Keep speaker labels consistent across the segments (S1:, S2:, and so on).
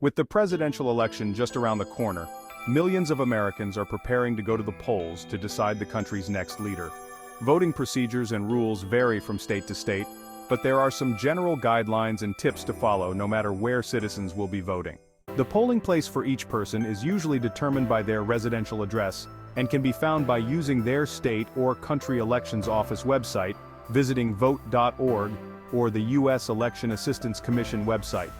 S1: With the presidential election just around the corner, millions of Americans are preparing to go to the polls to decide the country's next leader. Voting procedures and rules vary from state to state, but there are some general guidelines and tips to follow no matter where citizens will be voting. The polling place for each person is usually determined by their residential address and can be found by using their state or country elections office website, visiting vote.org, or the U.S. Election Assistance Commission website.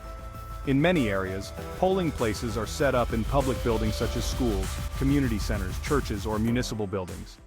S1: In many areas, polling places are set up in public buildings such as schools, community centers, churches, or municipal buildings.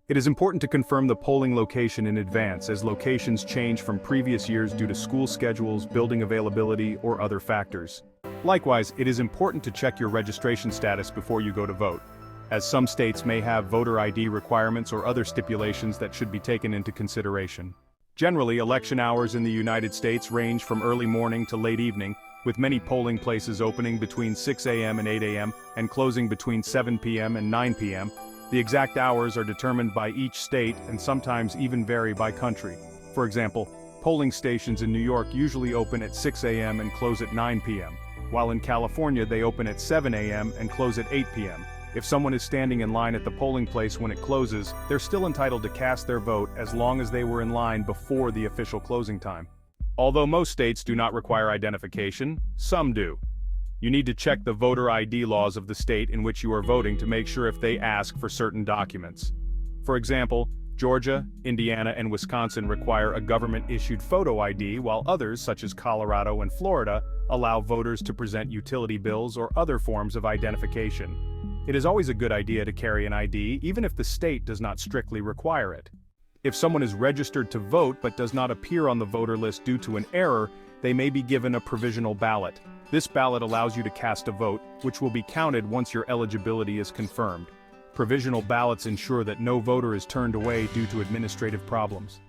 S1: It is important to confirm the polling location in advance as locations change from previous years due to school schedules, building availability, or other factors. Likewise, it is important to check your registration status before you go to vote, as some states may have voter ID requirements or other stipulations that should be taken into consideration. Generally, election hours in the United States range from early morning to late evening, with many polling places opening between 6 a.m. and 8 a.m. and closing between 7 p.m. and 9 p.m. The exact hours are determined by each state and sometimes even vary by country. For example, polling stations in New York usually open at 6 a.m. and close at 9 p.m., while in California they open at 7 a.m. and close at 8 p.m. If someone is standing in line at the polling place when it closes, they're still entitled to cast their vote as long as they were in line before the official closing time. Although most states do not require identification, some do. You need to check the voter ID laws of the state in which you are voting to make sure if they ask for certain documents. For example, Georgia, Indiana, and Wisconsin require a government-issued photo ID, while others, such as Colorado and Florida, allow voters to present utility bills or other forms of identification. It is always a good idea to carry an ID, even if the state does not strictly require it. If someone is registered to vote but does not appear on the voter list due to an error, they may be given a provisional ballot. This ballot allows you to cast a vote, which will be counted once your eligibility is confirmed. Provisional ballots ensure that no voter is turned away due to administrative problems.